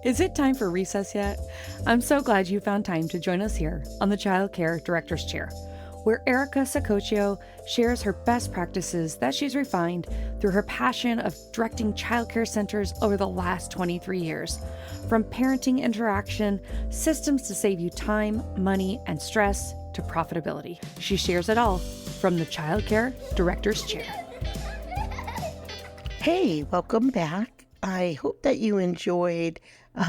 Is it time for recess yet? I'm so glad you found time to join us here on the Childcare Director's Chair, where Erica Sacoccio shares her best practices that she's refined through her passion of directing childcare centers over the last 23 years. From parenting interaction, systems to save you time, money, and stress, to profitability. She shares it all from the Childcare Director's Chair. Hey, welcome back. I hope that you enjoyed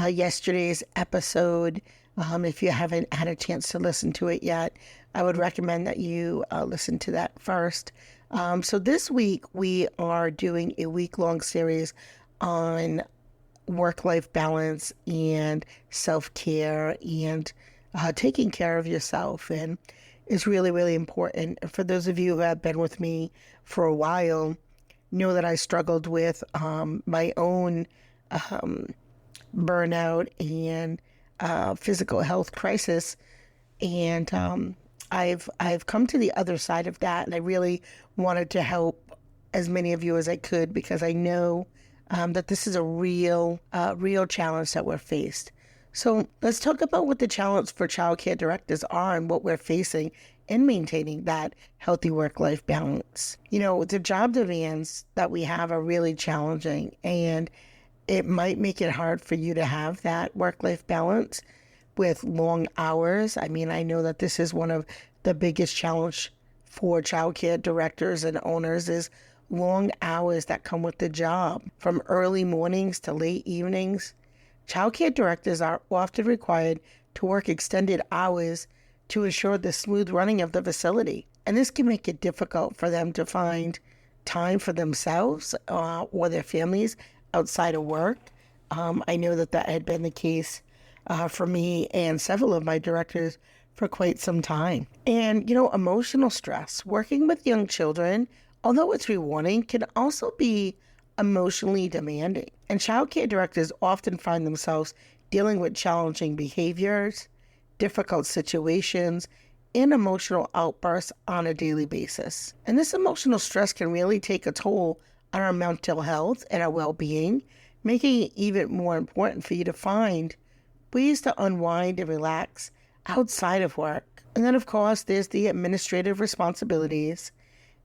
yesterday's episode. If you haven't had a chance to listen to it yet, I would recommend that you listen to that first. So this week we are doing a week-long series on work-life balance and self-care and taking care of yourself. And it's really, really important. For those of you who have been with me for a while, know that I struggled with my own burnout and physical health crisis, and I've come to the other side of that, and I really wanted to help as many of you as I could, because I know that this is a real challenge that we're faced. So let's talk about what the challenge for childcare directors are and what we're facing in maintaining that healthy work-life balance. You know, the job demands that we have are really challenging, and it might make it hard for you to have that work-life balance with long hours. I mean, I know that this is one of the biggest challenge for childcare directors and owners is long hours that come with the job, from early mornings to late evenings. Childcare directors are often required to work extended hours to ensure the smooth running of the facility. And this can make it difficult for them to find time for themselves or their families outside of work. I know that had been the case for me and several of my directors for quite some time. And, emotional stress. Working with young children, although it's rewarding, can also be emotionally demanding. And childcare directors often find themselves dealing with challenging behaviors, difficult situations, and emotional outbursts on a daily basis. And this emotional stress can really take a toll on our mental health and our well-being, making it even more important for you to find ways to unwind and relax outside of work. And then, of course, there's the administrative responsibilities.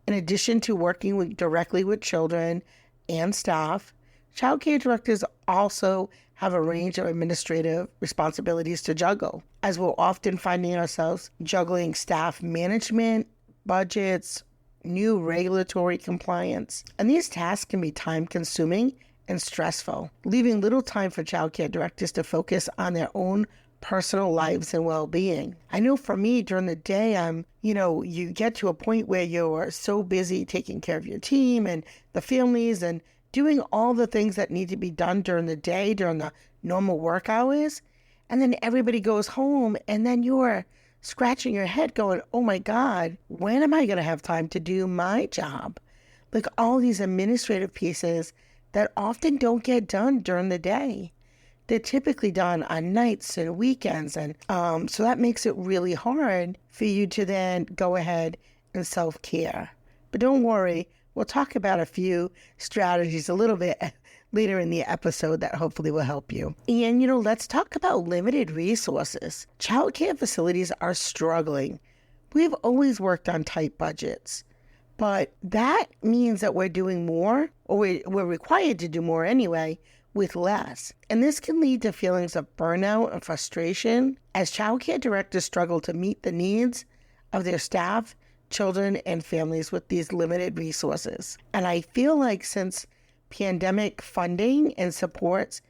In addition to working directly with children and staff, childcare directors also have a range of administrative responsibilities to juggle, as we're often finding ourselves juggling staff management, budgets, new regulatory compliance. And these tasks can be time-consuming and stressful, leaving little time for childcare directors to focus on their own personal lives and well-being. I know for me, during the day, you get to a point where you're so busy taking care of your team and the families and doing all the things that need to be done during the day, during the normal work hours. And then everybody goes home, and then you're scratching your head going, oh my God, when am I going to have time to do my job? Like all these administrative pieces that often don't get done during the day. They're typically done on nights and weekends. And so that makes it really hard for you to then go ahead and self-care. But don't worry, we'll talk about a few strategies a little bit later in the episode that hopefully will help you. And, let's talk about limited resources. Childcare facilities are struggling. We've always worked on tight budgets, but that means that we're doing more, or we're required to do more anyway, with less. And this can lead to feelings of burnout and frustration as childcare directors struggle to meet the needs of their staff, children, and families with these limited resources. And I feel like since pandemic funding and supports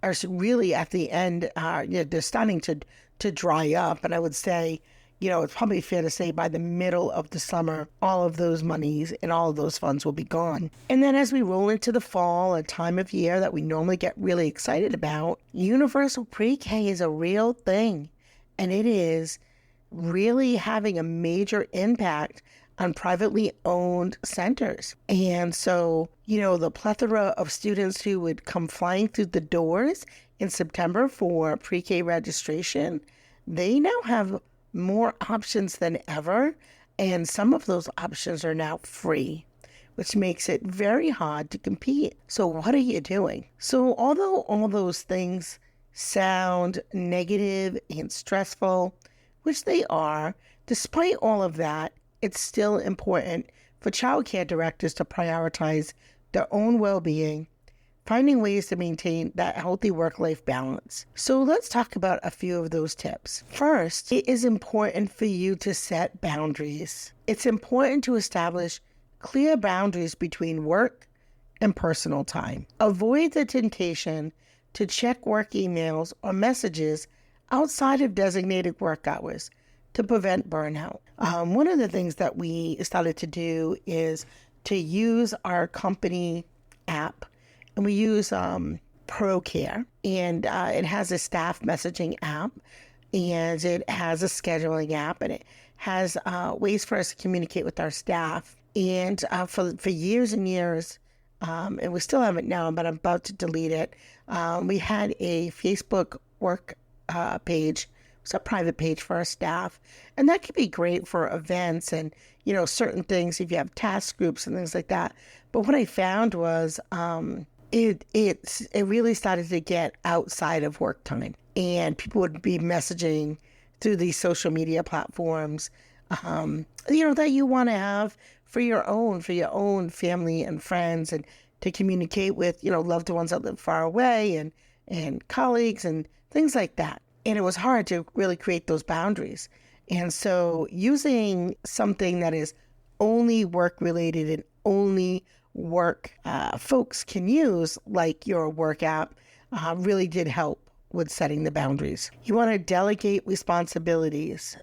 are really at the end, they're starting to dry up. And I would say, it's probably fair to say by the middle of the summer, all of those monies and all of those funds will be gone. And then as we roll into the fall, a time of year that we normally get really excited about, universal pre-K is a real thing. And it is really having a major impact on privately owned centers. And so, the plethora of students who would come flying through the doors in September for pre-K registration, they now have more options than ever, and some of those options are now free, which makes it very hard to compete. So what are you doing? So although all those things sound negative and stressful, which they are, despite all of that, it's still important for childcare directors to prioritize their own well-being, finding ways to maintain that healthy work-life balance. So let's talk about a few of those tips. First, it is important for you to set boundaries. It's important to establish clear boundaries between work and personal time. Avoid the temptation to check work emails or messages outside of designated work hours to prevent burnout. One of the things that we started to do is to use our company app, and we use ProCare, and it has a staff messaging app, and it has a scheduling app, and it has ways for us to communicate with our staff. And for years and years, and we still have it now, but I'm about to delete it. We had a Facebook work page. It's a private page for our staff, and that could be great for events and certain things if you have task groups and things like that. But what I found was it really started to get outside of work time, and people would be messaging through these social media platforms, that you want to have for your own family and friends, and to communicate with loved ones that live far away, and colleagues and things like that. And it was hard to really create those boundaries. And so using something that is only work related and only work folks can use, like your work app, really did help with setting the boundaries. You want to delegate responsibilities,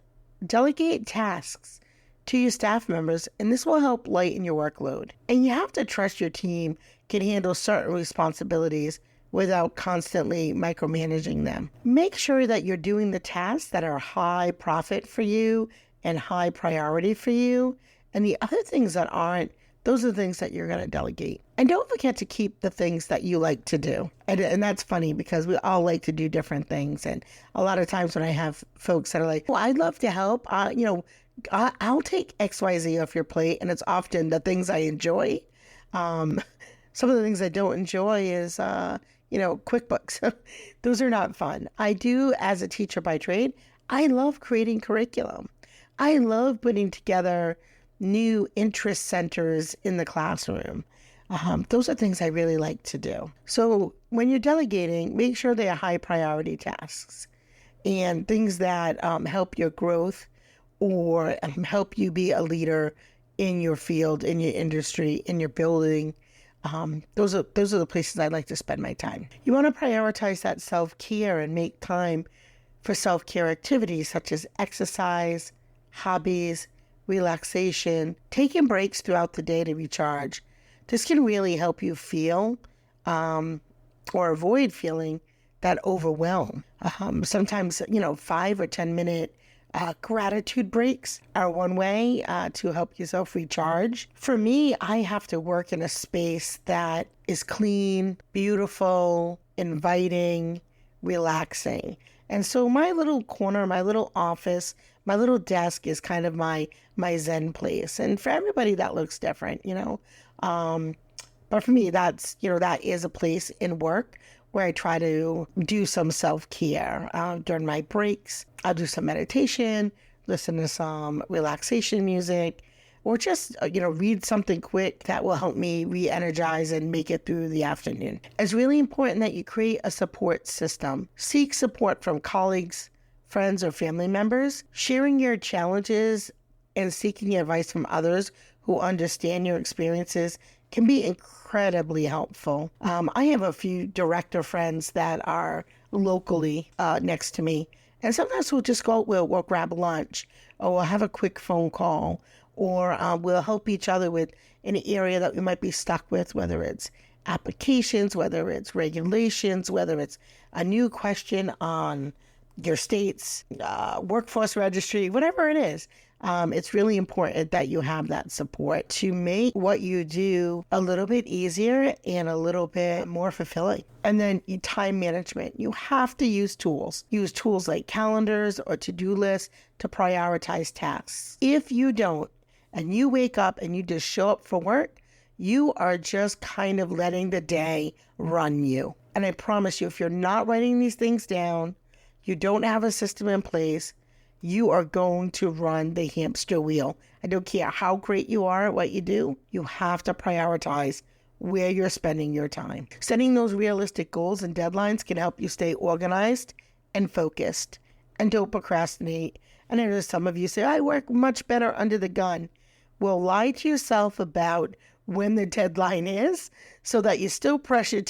delegate tasks to your staff members, and this will help lighten your workload. And you have to trust your team can handle certain responsibilities without constantly micromanaging them. Make sure that you're doing the tasks that are high profit for you and high priority for you. And the other things that aren't, those are the things that you're going to delegate. And don't forget to keep the things that you like to do. And that's funny because we all like to do different things. And a lot of times when I have folks that are like, well, I'd love to help, I'll take XYZ off your plate. And it's often the things I enjoy. Some of the things I don't enjoy is, QuickBooks. Those are not fun. I do, as a teacher by trade, I love creating curriculum. I love putting together new interest centers in the classroom. Those are things I really like to do. So when you're delegating, make sure they are high priority tasks and things that help your growth or help you be a leader in your field, in your industry, in your building. Those are the places I like to spend my time. You want to prioritize that self-care and make time for self-care activities such as exercise, hobbies, relaxation, taking breaks throughout the day to recharge. This can really help you feel or avoid feeling that overwhelm. Sometimes, 5 or 10 minute gratitude breaks are one way to help yourself recharge. For me, I have to work in a space that is clean, beautiful, inviting, relaxing. And so my little corner, my little office, my little desk is kind of my Zen place. And for everybody that looks different, but for me, that is a place in work where I try to do some self-care. During my breaks, I'll do some meditation, listen to some relaxation music, or just, read something quick that will help me re-energize and make it through the afternoon. It's really important that you create a support system. Seek support from colleagues, friends, or family members. Sharing your challenges and seeking advice from others who understand your experiences can be incredibly helpful. I have a few director friends that are locally next to me, and sometimes we'll just go out, we'll grab lunch, or we'll have a quick phone call, or we'll help each other with any area that we might be stuck with, whether it's applications, whether it's regulations, whether it's a new question on your state's workforce registry, whatever it is. It's really important that you have that support to make what you do a little bit easier and a little bit more fulfilling. And then time management. You have to use tools. Use tools like calendars or to-do lists to prioritize tasks. If you don't, and you wake up and you just show up for work, you are just kind of letting the day run you. And I promise you, if you're not writing these things down, you don't have a system in place, you are going to run the hamster wheel. I don't care how great you are at what you do, you have to prioritize where you're spending your time. Setting those realistic goals and deadlines can help you stay organized and focused, and don't procrastinate. And I know some of you say, I work much better under the gun. Well, lie to yourself about when the deadline is so that you're still pressured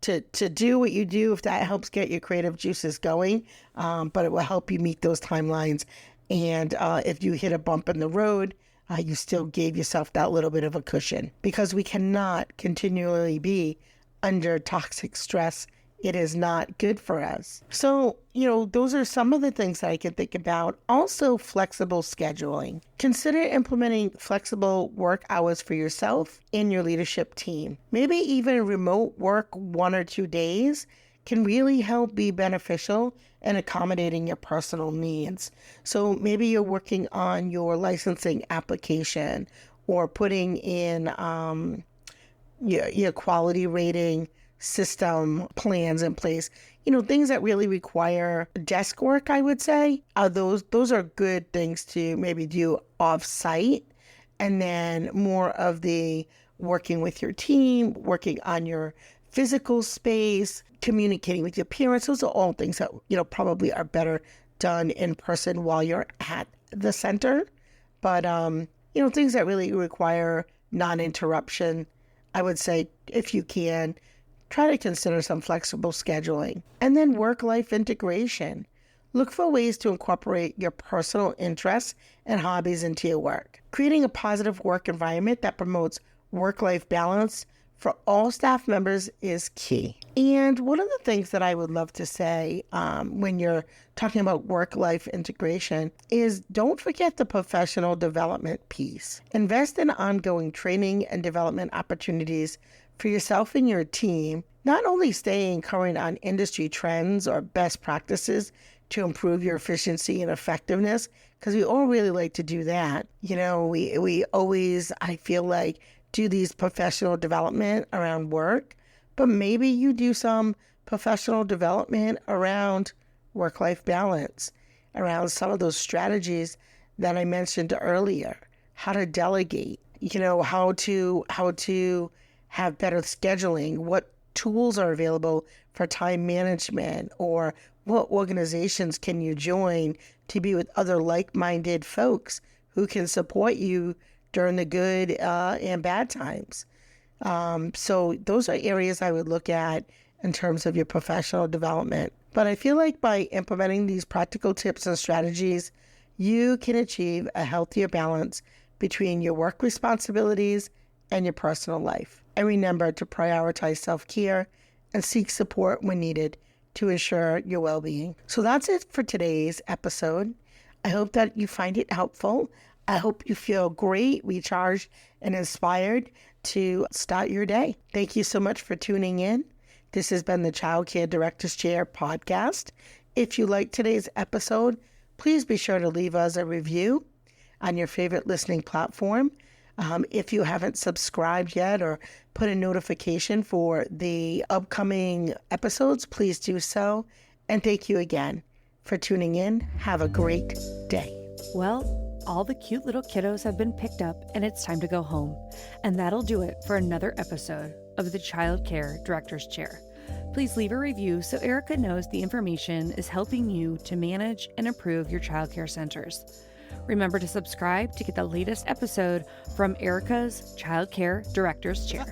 to do what you do if that helps get your creative juices going. But it will help you meet those timelines. And if you hit a bump in the road, you still gave yourself that little bit of a cushion, because we cannot continually be under toxic stress. It is not good for us. So, those are some of the things that I can think about. Also, flexible scheduling. Consider implementing flexible work hours for yourself and your leadership team. Maybe even remote work 1 or 2 days can really help be beneficial in accommodating your personal needs. So maybe you're working on your licensing application or putting in your quality rating system plans in place. Things that really require desk work, I would say, those are good things to maybe do off-site. And then more of the working with your team, working on your physical space, communicating with your parents. Those are all things that, probably are better done in person while you're at the center. But, things that really require non-interruption, I would say, if you can, try to consider some flexible scheduling. And then work-life integration. Look for ways to incorporate your personal interests and hobbies into your work. Creating a positive work environment that promotes work-life balance for all staff members is key. And one of the things that I would love to say when you're talking about work-life integration is don't forget the professional development piece. Invest in ongoing training and development opportunities for yourself and your team, not only staying current on industry trends or best practices to improve your efficiency and effectiveness, because we all really like to do that. We always, I feel like, do these professional development around work, but maybe you do some professional development around work-life balance, around some of those strategies that I mentioned earlier, how to delegate, how to have better scheduling, what tools are available for time management, or what organizations can you join to be with other like-minded folks who can support you during the good and bad times. So those are areas I would look at in terms of your professional development. But I feel like by implementing these practical tips and strategies, you can achieve a healthier balance between your work responsibilities and your personal life. And remember to prioritize self-care and seek support when needed to ensure your well-being. So that's it for today's episode. I hope that you find it helpful. I hope you feel great, recharged, and inspired to start your day. Thank you so much for tuning in. This has been the Childcare Director's Chair podcast. If you liked today's episode, please be sure to leave us a review on your favorite listening platform. If you haven't subscribed yet or put a notification for the upcoming episodes, please do so. And thank you again for tuning in. Have a great day. Well, all the cute little kiddos have been picked up and it's time to go home. And that'll do it for another episode of the Childcare Director's Chair. Please leave a review so Erica knows the information is helping you to manage and improve your childcare centers. Remember to subscribe to get the latest episode from Erica's Childcare Director's Chair.